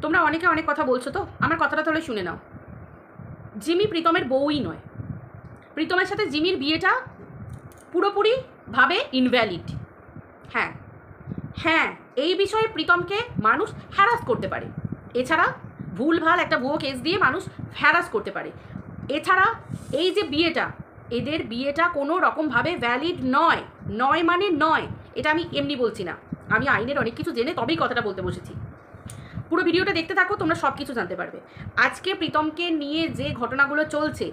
তোমরা অনেকে অনেক কথা বলছো, তো আমার কথাটা তাহলে শুনে নাও। জিমি প্রীতমের বউই নয়। প্রীতমের সাথে জিমির বিয়েটা পুরোপুরিভাবে ইনভ্যালিড। হ্যাঁ হ্যাঁ, এই বিষয়ে প্রীতমকে মানুষ হ্যারাস করতে পারে, এছাড়া ভুলভাল একটা ভুয়ো কেস দিয়ে মানুষ হ্যারাস করতে পারে। এছাড়া এই যে বিয়েটা, এদের বিয়েটা কোনো রকমভাবে ভ্যালিড নয়। নয় মানে নয়, এটা আমি এমনি বলছি না, আমি আইনের অনেক কিছু জেনে তবেই কথাটা বলতে বসেছি। পুরো ভিডিওটা দেখতে থাকো, তোমরা সব কিছু জানতে পারবে। আজকে প্রীতমকে নিয়ে যে ঘটনাগুলো চলছে,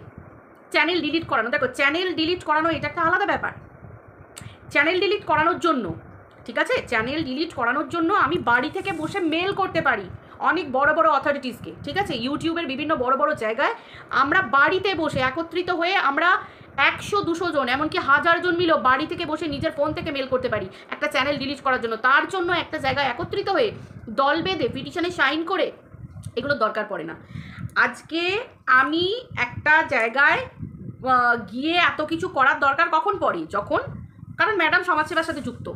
চ্যানেল ডিলিট করানো, দেখো চ্যানেল ডিলিট করানো এটা একটা আলাদা ব্যাপার। চ্যানেল ডিলিট করানোর জন্য, ঠিক আছে, চ্যানেল ডিলিট করানোর জন্য আমি বাড়ি থেকে বসে মেল করতে পারি অনেক বড় বড় অথরিটিসকে, ঠিক আছে, ইউটিউবের বিভিন্ন বড় বড় জায়গায় আমরা বাড়িতে বসে একত্রিত হয়ে আমরা 100-200 জন, এমনকি 1000 জন মিলেও বাড়ি থেকে বসে নিজের ফোন থেকে মেল করতে পারি একটা চ্যানেল ডিলিট করার জন্য। তার জন্য একটা জায়গায় একত্রিত হয়ে দল বেঁধে পিটিশনে সাইন করে এগুলো দরকার পড়ে না। আজকে আমি একটা জায়গায় গিয়ে এত কিছু করার দরকার কখন পড়ে, যখন, কারণ ম্যাডাম সমাজসেবার সাথে যুক্ত,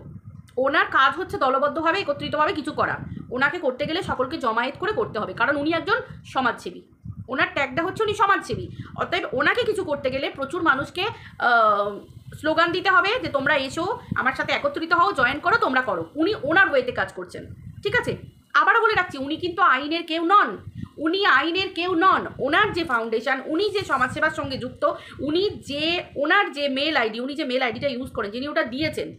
ওনার কাজ হচ্ছে দলবদ্ধভাবে একত্রিতভাবে কিছু করা। ওনাকে করতে গেলে সকলকে জমায়েত করে করতে হবে, কারণ উনি একজন সমাজসেবী, ওনার ট্যাগটা হচ্ছে উনি সমাজসেবী। অতএব ওনাকে কিছু করতে গেলে প্রচুর মানুষকে স্লোগান দিতে হবে যে তোমরা এসো, আমার সাথে একত্রিত হও, জয়েন করো, তোমরা করো। উনি ওনার ওয়েতে কাজ করছেন, ঠিক আছে। আবারও বলে রাখছি, উনি কিন্তু আইনের কেউ নন, উনি আইনের কেউ নন। ওনার যে ফাউন্ডেশন, উনি যে সমাজসেবার সঙ্গে যুক্ত, উনি যে ওনার যে মেল আইডি, উনি যে মেল আইডিটা ইউজ করেন, যিনি ওটা দিয়েছেন,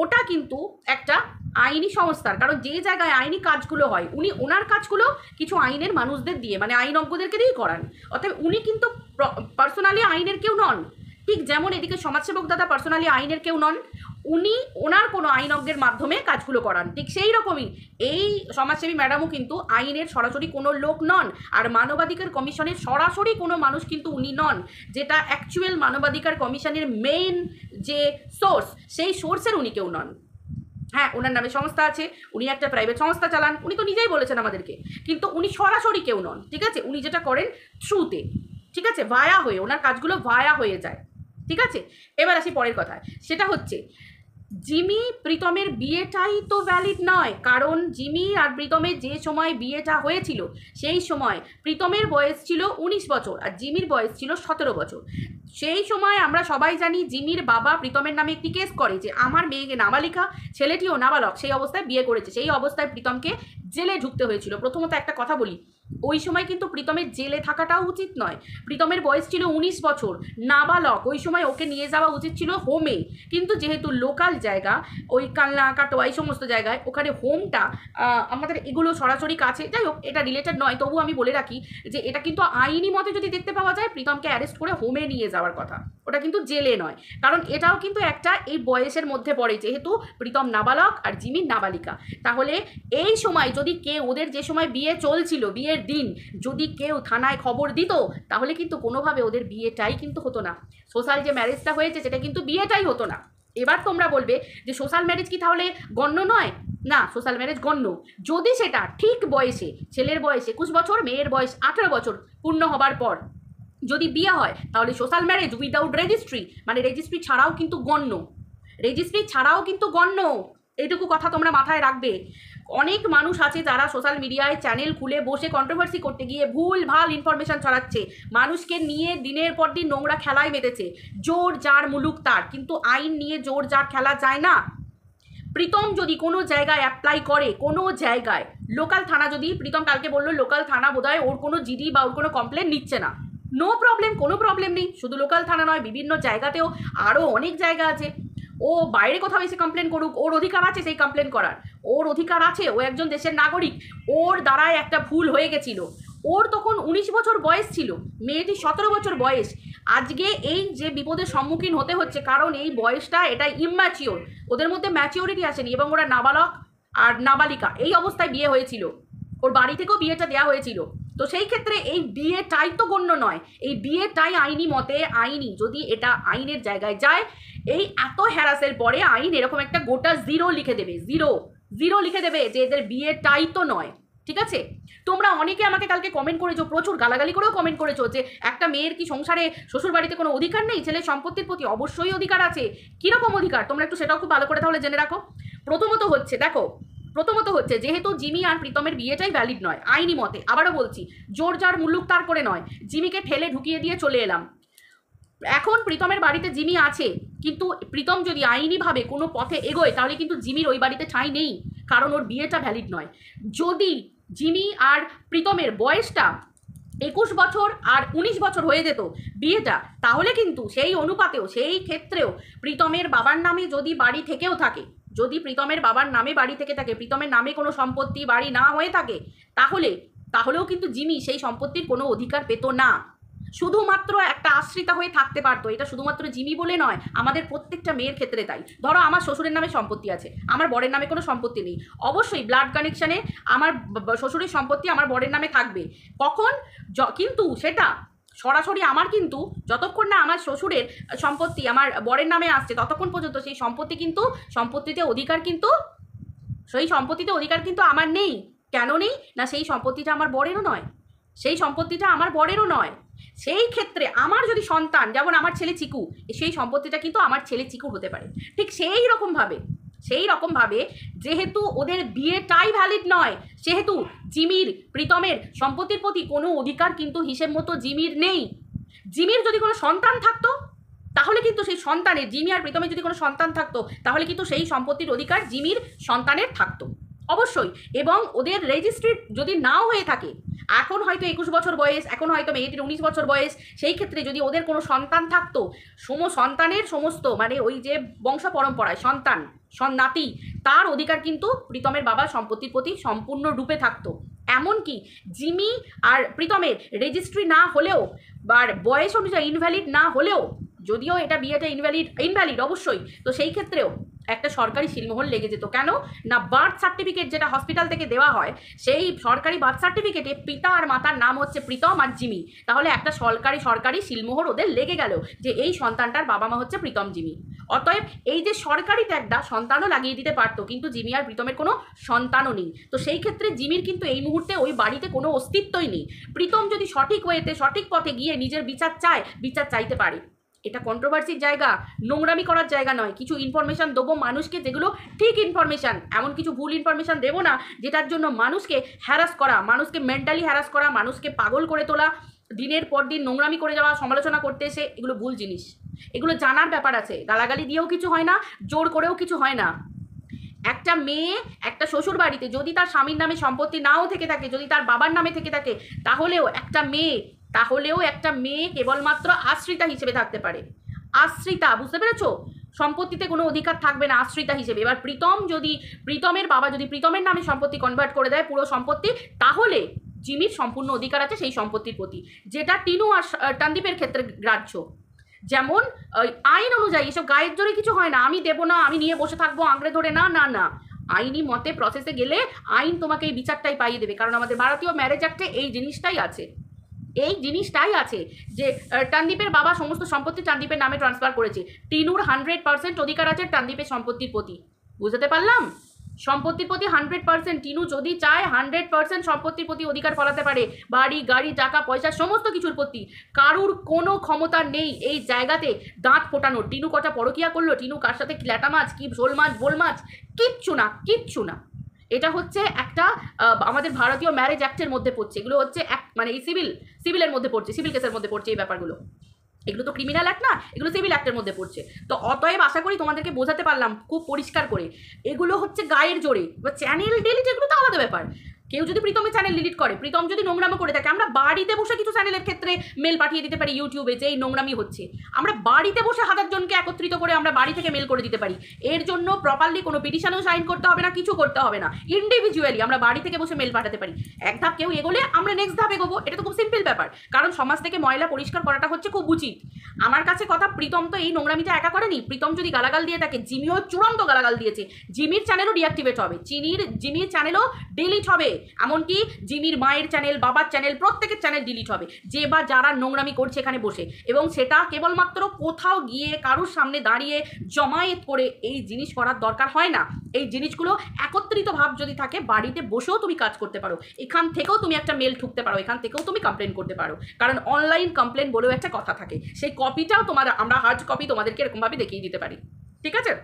ওটা কিন্তু একটা আইনি সংস্থার, কারণ যে জায়গায় আইনি কাজগুলো হয় উনি ওনার কাজগুলো কিছু আইনের মানুষদের দিয়ে, মানে আইনজ্ঞদেরকে দিয়েই করান। অতএব উনি কিন্তু পার্সোনালি আইনের কেউ নন। ঠিক যেমন এদিকে সমাজসেবক দাদা পার্সোনালি আইনের কেউ নন, উনি ওনার কোনো আইনজ্ঞের মাধ্যমে কাজগুলো করান। ঠিক সেই রকমই এই সমাজসেবী ম্যাডামও কিন্তু আইনের সরাসরি কোনো লোক নন, আর মানবাধিকার কমিশনের সরাসরি কোনো মানুষ কিন্তু উনি নন, যেটা অ্যাকচুয়াল মানবাধিকার কমিশনের মেইন যে সোর্স, সেই সোর্সের উনি কেউ নন। হ্যাঁ, ওনার নামে সংস্থা আছে, উনি একটা প্রাইভেট সংস্থা চালান, উনি তো নিজেই বলেছেন আমাদেরকে, কিন্তু উনি সরাসরি কেউ নন, ঠিক আছে। উনি যেটা করেন থ্রুতে, ঠিক আছে, ভায়া হয়ে, ওনার কাজগুলো ভায়া হয়ে যায়, ঠিক আছে। এবার আসি পরের কথায়, সেটা হচ্ছে জিমি প্রীতমের বিয়েটাই তো ভ্যালিড নয়, কারণ জিমি আর প্রীতমের যে সময় বিয়েটা হয়েছিল সেই সময় প্রীতমের বয়স ছিল 19 বছর আর জিমির বয়স ছিল 17 বছর। সেই সময় আমরা সবাই জানি জিমির বাবা প্রীতমের নামে একটি কেস করে যে আমার মেয়েকে নাবালিকা, ছেলেটিও নাবালক, সেই অবস্থায় বিয়ে করেছে। সেই অবস্থায় প্রীতমকে জেলে ঢুকতে হয়েছিল। প্রথমত একটা কথা বলি, ওই সময় কিন্তু প্রীতমের জেলে থাকাটাও উচিত নয়। প্রীতমের বয়স ছিল 19 বছর, নাবালক, ওই সময় ওকে নিয়ে যাওয়া উচিত ছিল হোমে, কিন্তু যেহেতু লোকাল জায়গা, ওই কালনা কাটোয়া এই সমস্ত জায়গায়, ওখানে হোমটা আমাদের এগুলো সরাসরি কাছে, যাই হোক এটা রিলেটেড নয়, তবু আমি বলে রাখি যে এটা কিন্তু আইনি মতে যদি দেখতে পাওয়া যায় প্রীতমকে অ্যারেস্ট করে হোমে নিয়ে যাওয়ার কথা, ওটা কিন্তু জেলে নয়। কারণ এটাও কিন্তু একটা এই বয়সের মধ্যে পড়ে, যেহেতু প্রীতম নাবালক আর জিমি নাবালিকা। তাহলে এই সময় যদি কেউ, ওদের যে সময় বিয়ে চলছিল, বিয়ের দিন যদি কেউ থানায় খবর দিত, তাহলে কিন্তু কোনোভাবে ওদের বিয়েটাই কিন্তু হতো না। সোশ্যাল যে ম্যারেজটা হয়েছে সেটা কিন্তু বিয়েটাই হতো না। এবার তোমরা বলবে যে সোশ্যাল ম্যারেজ কি তাহলে গণ্য নয়? না, সোশ্যাল ম্যারেজ গণ্য, যদি সেটা ঠিক বয়সে, ছেলের বয়স 21 বছর, মেয়ের বয়স 18 বছর পূর্ণ হবার পর যদি বিয়ে হয়, তাহলে সোশ্যাল ম্যারেজ উইদাউট রেজিস্ট্রি, মানে রেজিস্ট্রি ছাড়াও কিন্তু গণ্য, রেজিস্ট্রি ছাড়াও কিন্তু গণ্য। এইটুকু কথা তোমরা মাথায় রাখবে। অনেক মানুষ আছে যারা সোশ্যাল মিডিয়ায় চ্যানেল খুলে বসে কন্ট্রোভার্সি করতে গিয়ে ভুল ভাল ইনফরমেশন ছড়াচ্ছে, মানুষকে নিয়ে দিনের পর দিন নোংরা খেলায় মেতেছে। জোর যার মুলুক তার, কিন্তু আইন নিয়ে জোর যার খেলা যায় না। প্রীতম যদি কোনো জায়গায় অ্যাপ্লাই করে, কোনো জায়গায় লোকাল থানা, যদি প্রীতম কালকে বললো লোকাল থানা বোধহয় ওর কোনো জিডি বা ওর কোনো কমপ্লেন নিচ্ছে না, নো প্রবলেম, কোনো প্রবলেম নেই। শুধু লোকাল থানা নয়, বিভিন্ন জায়গাতেও আরও অনেক জায়গা আছে, ও বাইরে কোথাও এসে কমপ্লেন করুক, ওর অধিকার আছে সেই কমপ্লেন করার, ওর অধিকার আছে, ও একজন দেশের নাগরিক। ওর দ্বারায় একটা ভুল হয়ে গেছিল, ওর তখন 19 বছর বয়স ছিল, মেয়েটি 17 বছর বয়স। আজকে এই যে বিপদের সম্মুখীন হতে হচ্ছে, কারণ এই বয়সটা এটা ইম্যাচিওর, ওদের মধ্যে ম্যাচিওরিটি আসেনি, এবং ওরা নাবালক আর নাবালিকা এই অবস্থায় বিয়ে হয়েছিল, ওর বাড়ি থেকেও বিয়েটা দেওয়া হয়েছিল। তো সেই ক্ষেত্রে এই বিয়েটাই তো গণ্য নয়, এই বিয়েটাই আইনি মতে, আইনি যদি এটা আইনের জায়গায় যায়, এই এত হ্যারাসের পরে আইন এরকম একটা গোটা জিরো লিখে দেবে, জিরো লিখে দেবে যে এদের বিয়েটাই তো নয়, ঠিক আছে। তোমরা অনেকে আমাকে কালকে কমেন্ট করেছো, প্রচুর গালাগালি করেও কমেন্ট করেছো যে একটা মেয়ের কি সংসারে শ্বশুর বাড়িতে কোনো অধিকার নেই? ছেলের সম্পত্তির প্রতি অবশ্যই অধিকার আছে। কীরকম অধিকার তোমরা একটু সেটাও খুব ভালো করে তাহলে জেনে রাখো। প্রথমত হচ্ছে, দেখো প্রথমত হচ্ছে যেহেতু জিমি আর প্রীতমের বিয়েটাই ভ্যালিড নয় আইনি মতে, আবারও বলছি জোর জার মুল্লুক তার করে নয়, জিমিকে ঠেলে ঢুকিয়ে দিয়ে চলে এলাম। এখন প্রীতমের বাড়িতে জিমি আছে, কিন্তু প্রীতম যদি আইনিভাবে কোনো পথে এগোয় তাহলে কিন্তু জিমির ওই বাড়িতে ঠাঁই নেই, কারণ ওর বিয়েটা ভ্যালিড নয়। যদি জিমি আর প্রীতমের বয়সটা 21 বছর আর 19 বছর হয়ে যেত বিয়েটা, তাহলে কিন্তু সেই অনুপাতেও সেই ক্ষেত্রেও প্রীতমের বাবার নামে যদি বাড়ি থেকেও থাকে, যদি প্রীতমের বাবার নামে বাড়ি থেকে থাকে, প্রীতমের নামে কোনো সম্পত্তি বাড়ি না হয়ে থাকে, তাহলেও কিন্তু জিমি সেই সম্পত্তির কোনো অধিকার পেত না, শুধুমাত্র একটা আশ্রিতা হয়ে থাকতে পারতো। এটা শুধুমাত্র জিমি বলে নয়, আমাদের প্রত্যেকটা মেয়ের ক্ষেত্রে তাই। ধরো আমার শ্বশুরের নামে সম্পত্তি আছে, আমার বরের নামে কোনো সম্পত্তি নেই, অবশ্যই ব্লাড কানেকশানে আমার শ্বশুরের সম্পত্তি আমার বরের নামে থাকবে। কখন? কিন্তু সেটা সরাসরি আমার কিন্তু যতক্ষণ না আমার শ্বশুরের সম্পত্তি আমার বরের নামে আসছে ততক্ষণ পর্যন্ত সেই সম্পত্তিতে অধিকার কিন্তু আমার নেই। কেন নেই? না সেই সম্পত্তিটা আমার বরেরও নয়, সেই ক্ষেত্রে আমার যদি সন্তান, যেমন আমার ছেলে চিকু, সেই সম্পত্তিটা কিন্তু আমার ছেলে চিকু হতে পারে। ঠিক সেই রকমভাবে যেহেতু ওদের বিয়েটাই ভ্যালিড নয়, সেহেতু জিমির প্রীতমের সম্পত্তির প্রতি কোনো অধিকার কিন্তু হিসেব মতো জিমির নেই। জিমির যদি কোনো সন্তান থাকতো তাহলে কিন্তু সেই সন্তানের, জিমি আর প্রীতমের যদি কোনো সন্তান থাকতো তাহলে কিন্তু সেই সম্পত্তির অধিকার জিমির সন্তানের থাকতো অবশ্যই। এবং ওদের রেজিস্ট্রি যদি নাও হয়ে থাকে, এখন হয়তো 21 বছর বয়স, এখন হয়তো মেয়েটির 19 বছর বয়স, সেই ক্ষেত্রে যদি ওদের কোনো সন্তান থাকতো, সন্তানের সমস্ত মানে ওই যে বংশ পরম্পরায় নাতি, তার অধিকার কিন্তু প্রীতমের বাবার সম্পত্তির প্রতি সম্পূর্ণরূপে থাকতো। এমনকি জিমি আর প্রীতমের রেজিস্ট্রি না হলেও বা বয়স অনুযায়ী ইনভ্যালিড না হলেও, যদিও এটা বিয়েটা ইনভ্যালিড অবশ্যই, তো সেই ক্ষেত্রেও একটা সরকারি সিলমোহর লেগে যেত। কেন না, বার্থ সার্টিফিকেট যেটা হসপিটাল থেকে দেওয়া হয়, সেই সরকারি বার্থ সার্টিফিকেটে পিতা আর মাতার নাম হচ্ছে প্রীতম আর জিমি, তাহলে একটা সরকারি সিলমোহর ওদের লেগে গেল যে এই সন্তানটার বাবা মা হচ্ছে প্রীতম জিমি। অতএব এই যে সরকারি ট্যাগটা সন্তানও লাগিয়ে দিতে পারতো, কিন্তু জিমি আর প্রীতমের কোনো সন্তানও নেই, তো সেই ক্ষেত্রে জিমির কিন্তু এই মুহূর্তে ওই বাড়িতে কোনো অস্তিত্বই নেই। প্রীতম যদি সঠিক ওয়েতে সঠিক পথে গিয়ে নিজের বিচার চাইতে পারে। এটা কন্ট্রোভার্সির জায়গা, নোংরামি করার জায়গা নয়। কিছু ইনফরমেশান দেবো মানুষকে যেগুলো ঠিক ইনফরমেশান, এমন কিছু ভুল ইনফরমেশান দেবো না যেটার জন্য মানুষকে হ্যারাস করা, মানুষকে মেন্টালি হ্যারাস করা, মানুষকে পাগল করে তোলা, দিনের পর দিন নোংরামি করে যাওয়া, সমালোচনা করতে এসে, এগুলো ভুল জিনিস। এগুলো জানার ব্যাপার আছে। গালাগালি দিয়েও কিছু হয় না, জোর করেও কিছু হয় না। একটা মেয়ে একটা শ্বশুর বাড়িতে যদি তার স্বামীর নামে সম্পত্তি নাও থেকে থাকে, যদি তার বাবার নামে থেকে থাকে, তাহলেও একটা মেয়ে কেবলমাত্র আশ্রিতা হিসেবে থাকতে পারে। আশ্রিতা, বুঝতে পেরেছো? সম্পত্তিতে কোনো অধিকার থাকবে না আশ্রিতা হিসেবে। এবার প্রীতমের বাবা যদি প্রীতমের নামে সম্পত্তি কনভার্ট করে দেয় পুরো সম্পত্তি, তাহলে জিমির সম্পূর্ণ অধিকার আছে সেই সম্পত্তির প্রতি, যেটা টিনু আর টানদীপের ক্ষেত্রে গ্রাহ্য। যেমন আইন অনুযায়ী এসব গায়ের জোরে কিছু হয় না, আমি দেবো না, আমি নিয়ে বসে থাকবো আঁকড়ে ধরে, না, আইনি মতে প্রসেসে গেলে আইন তোমাকে এই বিচারটাই পাইয়ে দেবে। কারণ আমাদের ভারতীয় ম্যারেজ অ্যাক্টে এই জিনিসটাই আছে যে টানদীপের বাবা সমস্ত সম্পত্তি টানদীপের নামে ট্রান্সফার করেছে, টিনুর 100% অধিকার আছে টানদীপের সম্পত্তির প্রতি। বুঝতে পারলাম? সম্পত্তির প্রতি 100%, টিনু যদি চায় 100% সম্পত্তির প্রতি অধিকার ফলাতে পারে, বাড়ি গাড়ি টাকা পয়সা সমস্ত কিছুর প্রতি। কারুর কোনো ক্ষমতা নেই এই জায়গাতে দাঁত ফোটানোর। টিনু কটা পরকিয়া করলো, টিনু কার সাথে ল্যাটা মাছ কি ঝোল মাছ বোল মাছ, কিচ্ছু না। এটা হচ্ছে একটা আমাদের ভারতীয় ম্যারেজ অ্যাক্টের মধ্যে পড়ছে, এগুলো হচ্ছে মানে এই সিভিলের মধ্যে পড়ছে, সিভিল কেসের মধ্যে পড়ছে এই ব্যাপারগুলো। এগুলো তো ক্রিমিনাল অ্যাক্ট না, এগুলো সিভিল অ্যাক্টের মধ্যে পড়ছে। তো অতএব আশা করি তোমাদেরকে বোঝাতে পারলাম খুব পরিষ্কার করে। এগুলো হচ্ছে গায়ের জোরে বা চ্যানেল ডিলিট, এগুলো তো আলাদা ব্যাপার। কেউ যদি প্রীতমের চ্যানেল ডিলিট করে, প্রীতম যদি নোংরামো করে থাকে, আমরা বাড়িতে বসে কিছু চ্যানেলের ক্ষেত্রে মেল পাঠিয়ে দিতে পারি ইউটিউবে যে এই নোংরামি হচ্ছে, আমরা বাড়িতে বসে 1000 জনকে একত্রিত করে আমরা বাড়ি থেকে মেল করে দিতে পারি। এর জন্য প্রপারলি কোনো পিটিশনও সাইন করতে হবে না, কিছু করতে হবে না, ইন্ডিভিজুয়ালি আমরা বাড়ি থেকে বসে মেল পাঠাতে পারি। এক ধাপ কেউ এগোলে আমরা নেক্সট ধাপ এগোবো, এটা তো খুব সিম্পল ব্যাপার। কারণ সমাজ থেকে ময়লা পরিষ্কার করাটা হচ্ছে খুব উচিত। আমার কাছে কথা, প্রীতম তো এই নোংরামিটা একা করেনি। প্রীতম যদি গালাগাল দিয়ে থাকে, জিমিও চূড়ান্ত গালাগাল দিয়েছে, জিমির চ্যানেলও ডিঅ্যাক্টিভেট হবে, জিমির চ্যানেলও ডিলিট হবে, এমনকি জিমির মায়ের চ্যানেল, বাবার চ্যানেল, প্রত্যেকের চ্যানেল ডিলিট হবে, যে বা যারা নোংরামি করছে এখানে বসে। এবং সেটা কেবলমাত্র কোথাও গিয়ে কারুর সামনে দাঁড়িয়ে জমায়েত করে এই জিনিস করার দরকার হয় না। এই জিনিসগুলো একত্রিত ভাব যদি থাকে, বাড়িতে বসেও তুমি কাজ করতে পারো, এখান থেকেও তুমি একটা মেল ঠুকতে পারো, এখান থেকেও তুমি কমপ্লেন করতে পারো। কারণ অনলাইন কমপ্লেন বলেও একটা কথা থাকে, সেই কপিটাও আমরা হার্ড কপি তোমাদেরকে এরকমভাবে দেখিয়ে দিতে পারি। ঠিক আছে?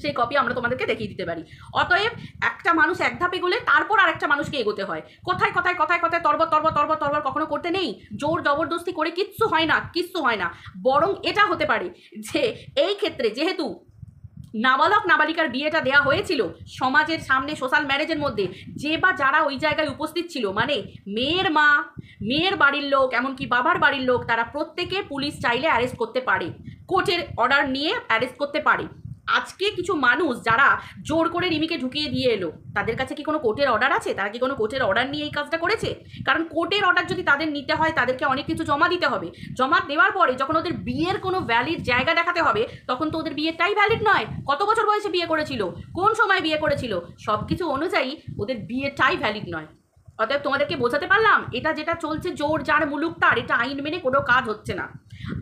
সেই কপি আমরা তোমাদেরকে দেখিয়ে দিতে পারি। অতএব একটা মানুষ এক ধাপে গেলে তারপর আর একটা মানুষকে এগোতে হয়। কথায় কথায় কথায় কথায় তরবর তরবর তরবর তরবর কখনো করতে নেই। জোর জবরদস্তি করে কিচ্ছু হয় না, কিচ্ছু হয় না। বরং এটা হতে পারে যে এই ক্ষেত্রে যেহেতু নাবালক নাবালিকার বিয়েটা দেয়া হয়েছিল সমাজের সামনে, সোশ্যাল ম্যারেজের মধ্যে, যে বা যারা ওই জায়গায় উপস্থিত ছিল, মানে মেয়ের মা, মেয়ের বাড়ির লোক, এমনকি বাবার বাড়ির লোক, তারা প্রত্যেকে পুলিশ চাইলে অ্যারেস্ট করতে পারে, কোর্টের অর্ডার নিয়ে অ্যারেস্ট করতে পারে। আজকে কিছু মানুষ যারা জোর করে রিমিকে ঢুকিয়ে দিয়ে এলো, তাদের কাছে কি কোনো কোর্টের অর্ডার আছে? তারা কি কোনো কোর্টের অর্ডার নিয়ে এই কাজটা করেছে? কারণ কোর্টের অর্ডার যদি তাদের নিতে হয়, তাদেরকে অনেক কিছু জমা দিতে হবে। জমা দেওয়ার পরে যখন ওদের বিয়ের কোনো ভ্যালিড জায়গা দেখাতে হবে, তখন তো ওদের বিয়েটাই ভ্যালিড নয়। কত বছর বয়সে বিয়ে করেছিল, কোন সময় বিয়ে করেছিল, সব কিছু অনুযায়ী ওদের বিয়েটাই ভ্যালিড নয়। অতএব তোমাদেরকে বোঝাতে পারলাম, এটা যেটা চলছে জোর যার মুলুক তার, এটা আইন মেনে কোনো কাজ হচ্ছে না।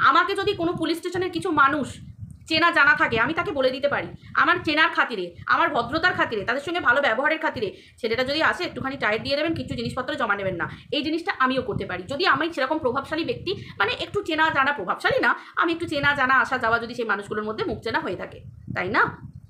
আমাকে যদি কোনো পুলিশ স্টেশনের কিছু মানুষ চেনা জানা থাকে, আমি তাকে বলে দিতে পারি, আমার চেনার খাতিরে, আমার ভদ্রতার খাতিরে, তাদের সঙ্গে ভালো ব্যবহারের খাতিরে ছেলেটা যদি আসে একটুখানি টাইট দিয়ে দেবেন, কিছু জিনিসপত্র জমা নেবেন না, এই জিনিসটা আমিও করতে পারি। যদি আমি সেরকম প্রভাবশালী ব্যক্তি, মানে একটু চেনা জানা, প্রভাবশালী না, আমি একটু চেনা জানা আসা যাওয়া যদি সেই মানুষগুলোর মধ্যে মুখ চেনা হয়ে থাকে, তাই না?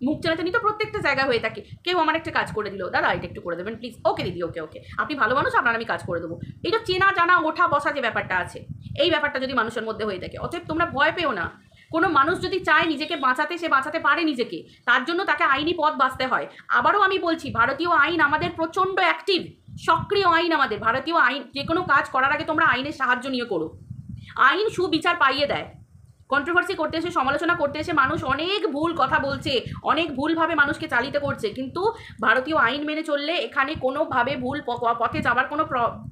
মুখ চেনাচানি তো প্রত্যেকটা জায়গায় হয়ে থাকে। কেউ আমার একটা কাজ করে দিল, দাদা এটা একটু করে দেবেন প্লিজ, ওকে দিদি, ওকে ওকে, আপনি ভালো মানুষ, আপনার আমি কাজ করে দেবো। এটা চেনা জানা ওঠা বসা যে ব্যাপারটা আছে, এই ব্যাপারটা যদি মানুষের মধ্যে হয়ে থাকে, অতএব তোমরা ভয় পেও না। কোনো মানুষ যদি চায় নিজেকে বাঁচাতে, সে বাঁচাতে পারে নিজেকে, তার জন্য তাকে আইনি পথ বাঁচতে হয়। আবারও আমি বলছি, ভারতীয় আইন আমাদের প্রচণ্ড অ্যাক্টিভ, সক্রিয় আইন আমাদের। ভারতীয় আইন যে কোনো কাজ করার আগে তোমরা আইনের সাহায্য নিয়ে করো। আইন সুবিচার পাইয়ে দেয়। কন্ট্রোভার্সি করতে এসে, সমালোচনা করতে এসে মানুষ অনেক ভুল কথা বলছে, অনেক ভুলভাবে মানুষকে চালিত করছে, কিন্তু ভারতীয় আইন মেনে চললে এখানে কোনোভাবে ভুল পথে যাবার কোনো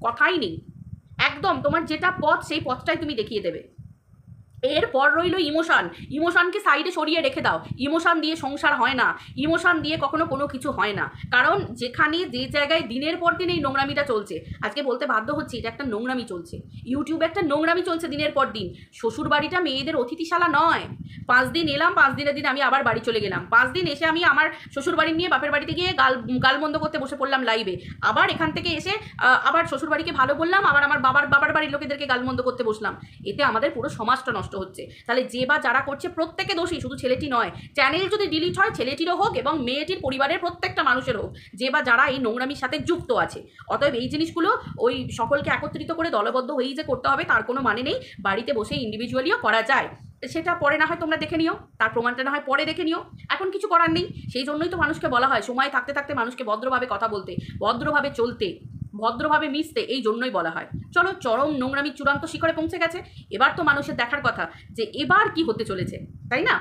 কথাই নেই। একদম তোমার যেটা পথ, সেই পথটাই তুমি দেখিয়ে দেবে। এরপর রইল ইমোশন। ইমোশনকে সাইডে সরিয়ে রেখে দাও। ইমোশন দিয়ে সংসার হয় না, ইমোশন দিয়ে কখনো কোনো কিছু হয় না। কারণ যেখানে যে জায়গায় দিনের পর দিন এই নোংরামিটা চলছে, আজকে বলতে বাধ্য হচ্ছি এটা একটা নোংরামি চলছে, ইউটিউবে একটা নোংরামি চলছে দিনের পর দিন। শ্বশুর বাড়িটা মেয়েদের অতিথিশালা নয়। 5 দিন এলাম, 5 দিনের দিন আমি আবার বাড়ি চলে গেলাম, 5 দিন এসে আমি আমার শ্বশুর বাড়ি নিয়ে বাপের বাড়িতে গিয়ে গালমন্দ করতে বসে পড়লাম লাইভে, আবার এখান থেকে এসে আবার শ্বশুর বাড়িকে ভালো বললাম, আবার আমার বাবার বাড়ির লোকেদেরকে গালমন্দ করতে বসলাম। এতে আমাদের পুরো সমাজটা নষ্ট হচ্ছে। তাহলে যে বা যারা করছে প্রত্যেকে দোষী, শুধু ছেলেটি নয়। চ্যানেল যদি ডিলিট হয় ছেলেটিরও হোক এবং মেয়েটির পরিবারের প্রত্যেকটা মানুষের হোক, যে বা যারা এই নোংরামির সাথে যুক্ত আছে। অতএব এই জিনিসগুলো ওই সকলকে একত্রিত করে দলবদ্ধ হয়েই যে করতে হবে তার কোনো মানে নেই। বাড়িতে বসে ইন্ডিভিজুয়ালিও করা যায়, সেটা পরে না হয় তোমরা দেখে নিও, তার প্রমাণটা না হয় পরে দেখে নিও। এখন কিছু করার নেই। সেই জন্যই তো মানুষকে বলা হয় সময় থাকতে থাকতে মানুষকে ভদ্রভাবে কথা বলতে, ভদ্রভাবে চলতে, ভদ্রভাবে মিশতে, এই জন্যই বলা হয়। চলো, চরম নোংরামি চূড়ান্ত শিখরে পৌঁছে গেছে। এবার তো মানুষের দেখার কথা যে এবার কি হতে চলেছে, তাই না?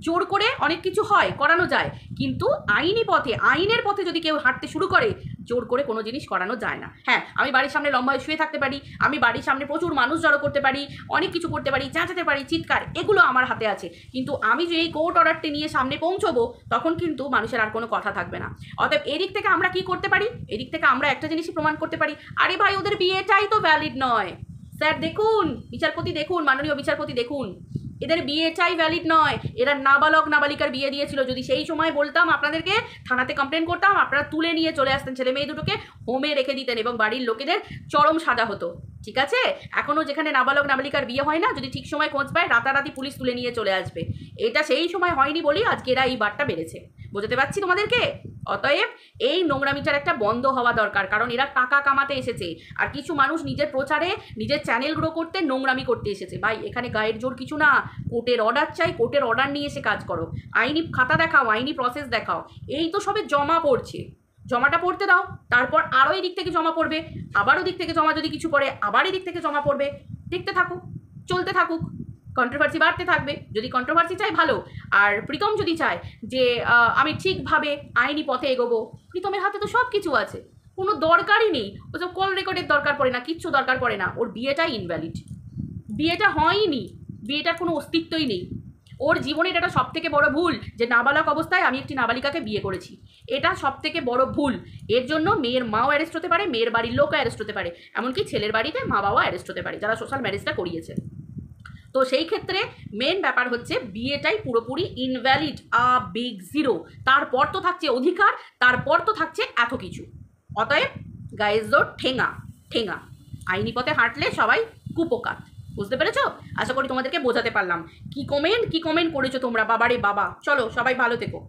জোর করে অনেক কিছু হয়, করানো যায়, কিন্তু আইনি পথে, আইনের পথে যদি কেউ হাঁটতে শুরু করে, জোর করে কোনো জিনিস করানো যায় না। হ্যাঁ, আমি বাড়ির সামনে লম্বা হয়ে শুয়ে থাকতে পারি, আমি বাড়ির সামনে প্রচুর মানুষ জড়ো করতে পারি, অনেক কিছু করতে পারি, চেঁচাতে পারি, চিৎকার, এগুলো আমার হাতে আছে। কিন্তু আমি যে এই কোর্ট অর্ডারটি নিয়ে সামনে পৌঁছবো, তখন কিন্তু মানুষের আর কোনো কথা থাকবে না। অতএব এদিক থেকে আমরা কি করতে পারি? এদিক থেকে আমরা একটা জিনিসই প্রমাণ করতে পারি, আরে ভাই ওদের বিয়েটাই তো ভ্যালিড নয়। স্যার দেখুন, বিচারপতি দেখুন, মাননীয় বিচারপতি দেখুন, এদের বিয়েটাই ভ্যালিড নয়। এরা নাবালক নাবালিকার বিয়ে দিয়েছিল। যদি সেই সময় বলতাম আপনাদেরকে, থানাতে কমপ্লেন করতাম, আপনারা তুলে নিয়ে চলে আসতেন, ছেলে মেয়ে দুটোকে হোমে রেখে দিতেন এবং বাড়ির লোকেদের চরম সাজা হতো। ঠিক আছে? এখনও যেখানে নাবালক নাবালিকার বিয়ে হয় না, যদি ঠিক সময় খোঁজ পায়, রাতারাতি পুলিশ তুলে নিয়ে চলে আসবে। এটা সেই সময় হয়নি বলেই আজকে এরা এই বারটা বেড়েছে। বোঝাতে পারছি তোমাদেরকে? অতএব এই নোংরামিটার একটা বন্ধ হওয়া দরকার, কারণ এরা টাকা কামাতে এসেছে, আর কিছু মানুষ নিজের প্রচারে, নিজের চ্যানেল গ্রো করতে নোংরামি করতে এসেছে। ভাই এখানে গায়ের জোর কিছু না, কোর্টের অর্ডার চাই, কোর্টের অর্ডার নিয়ে এসে কাজ করো, আইনি খাতা দেখাও, আইনি প্রসেস দেখাও। এই তো সবে জমা পড়ছে, জমাটা পড়তে দাও, তারপর আরও এই দিক থেকে জমা পড়বে, আবার ওদিক থেকে জমা যদি কিছু পড়ে আবার এই দিক থেকে জমা পড়বে, দেখতে থাকুক, চলতে থাকুক, কন্ট্রোভার্সি বাড়তে থাকবে। যদি কন্ট্রোভার্সি চাই ভালো, আর প্রীতম যদি চায় যে আমি ঠিকভাবে আইনি পথে এগোবো, প্রীতমের হাতে তো সব কিছু আছে, কোনো দরকারই নেই, ওসব কল রেকর্ডের দরকার পড়ে না, কিচ্ছু দরকার পড়ে না। ওর বিয়েটাই ইনভ্যালিড, বিয়েটা হয়নি, বিয়েটার কোনো অস্তিত্বই নেই। ওর জীবনের এটা সবথেকে বড় ভুল যে নাবালক অবস্থায় আমি একটি নাবালিকাকে বিয়ে করেছি, এটা সবথেকে বড় ভুল। এর জন্য মেয়ের মাও অ্যারেস্ট হতে পারে, মেয়ের বাড়ির লোকও অ্যারেস্ট হতে পারে, এমনকি ছেলের বাড়িতে মা বাবা অ্যারেস্ট হতে পারে যারা সোশ্যাল ম্যারেজটা করিয়েছে। তো সেই ক্ষেত্রে মেন ব্যাপার হচ্ছে বিয়েটাই পুরোপুরি ইনভ্যালিড, বিগ জিরো। তারপর তো থাকছে অধিকার, তারপর তো থাকছে এত কিছু। অতএব গাইজ ঠেঙা ঠেঙা, আইনি পথে হাঁটলে সবাই কুপোকাত। বুঝতে পেরেছো? আশা করি তোমাদেরকে বোঝাতে পারলাম। কি কমেন্ট করেছো তোমরা, বাবারে বাবা। চলো সবাই ভালো থেকো।